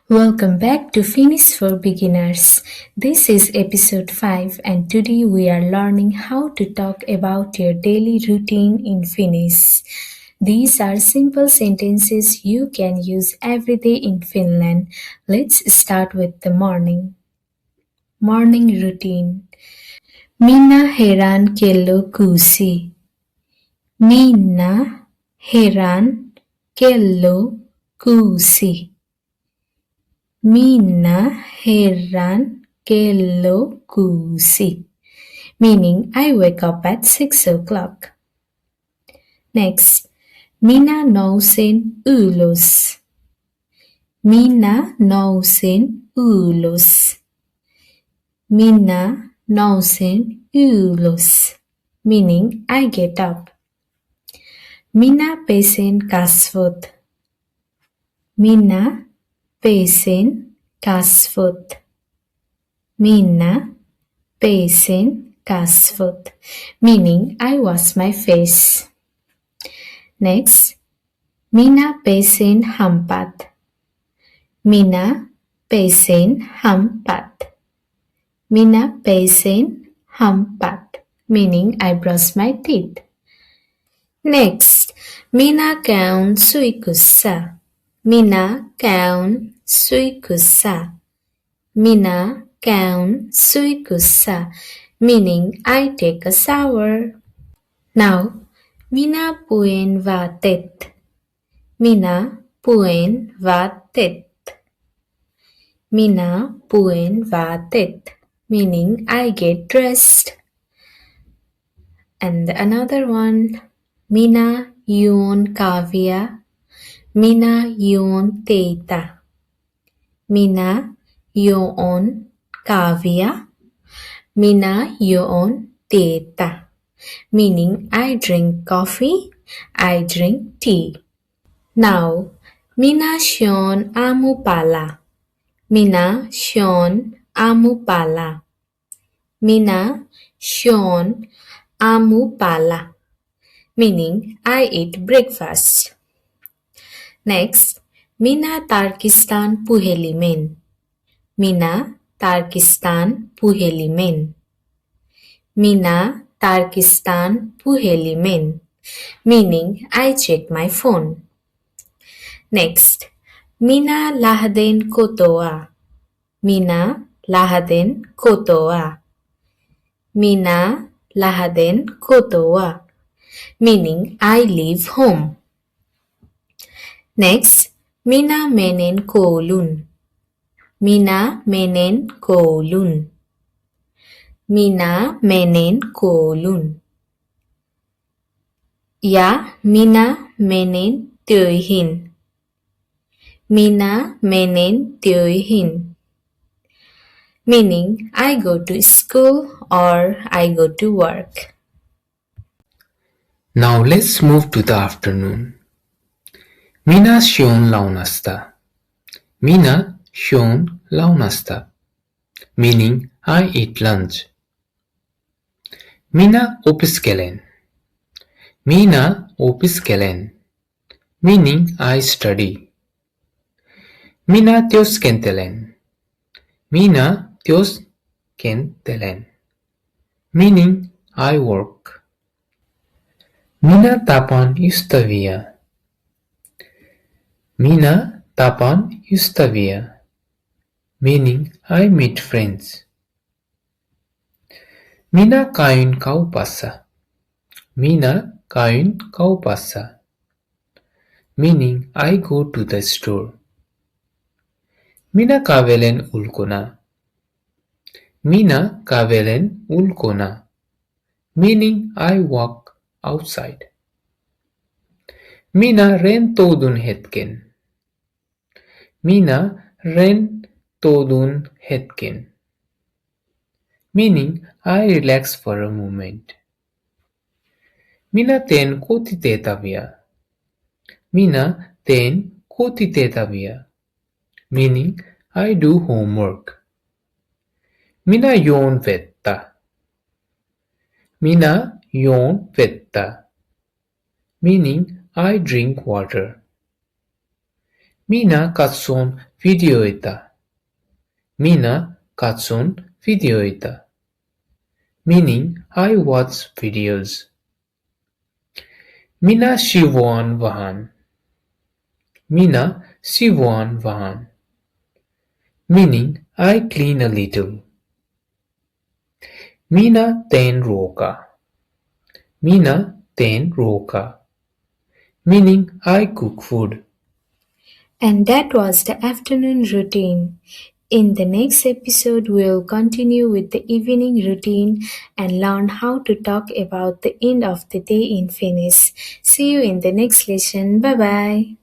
Welcome back to Finnish for Beginners. This is episode 5 and today we are learning how to talk about your daily routine in Finnish. These are simple sentences you can use every day in Finland. Let's start with the morning. Morning routine. Minä herään kello 6. Minä herään kello 6. Minä herään kello 6, meaning I wake up at 6 o'clock. Next, minä nousen ylös. Minä nousen ylös. Minä nousen ylös, meaning I get up. Minä pesen kasvot. Minä pesen kasvot. Minä pesen kasvot, meaning I wash my face. Next, minä pesen hampaat. Minä pesen hampaat. Minä pesen hampaat, meaning I brush my teeth. Next, minä käyn suihkussa. Minä käyn suihkussa. Minä käyn suihkussa, meaning I take a shower. Now, minä puen vaatteet. Minä puen vaatteet. Minä puen vaatteet, meaning I get dressed. And another one, minä juon kahvia. Minä juon teetä. Minä juon kahvia. Minä juon teetä, meaning I drink coffee, I drink tea. Now, minä syön aamupalaa. Minä syön aamupalaa. Minä syön aamupalaa, meaning I eat breakfast. Next, minä tarkistan puhelimen. Minä tarkistan puhelimen. Minä tarkistan puhelimen, meaning I check my phone. Next, minä lähden kotoa. Minä lähden kotoa. Minä lähden kotoa, meaning I leave home. Next, minä menen kouluun. Minä menen kouluun. Minä menen kouluun. Ja minä menen töihin. Minä menen töihin, meaning I go to school or I go to work. Now let's move to the afternoon. Minä syön lounasta. Minä syön lounasta, meaning I eat lunch. Minä opiskelen. Minä opiskelen, meaning I study. Minä työskentelen. Minä työskentelen, meaning I work. Minä tapaan ystäviä. Minä tapaan ystäviä, meaning I meet friends. Minä käyn kaupassa. Minä käyn kaupassa, meaning I go to the store. Minä kävelen ulkona. Minä kävelen ulkona, meaning I walk outside. Minä rentoudun hetken. Minä rentoudun hetken, meaning I relax for a moment. Minä teen kotitehtäviä. Minä teen kotitehtäviä, meaning I do homework. Minä juon vettä. Minä juon vettä, meaning I drink water. Minä katson videoita. Minä katson videoita. Meaning I watch videos. Minä siivoan vähän. Minä siivoan vähän. Meaning I clean a little. Minä teen ruokaa. Minä teen ruokaa. Meaning I cook food. And that was the afternoon routine. In the next episode, we'll continue with the evening routine and learn how to talk about the end of the day in Finnish. See you in the next lesson. Bye bye.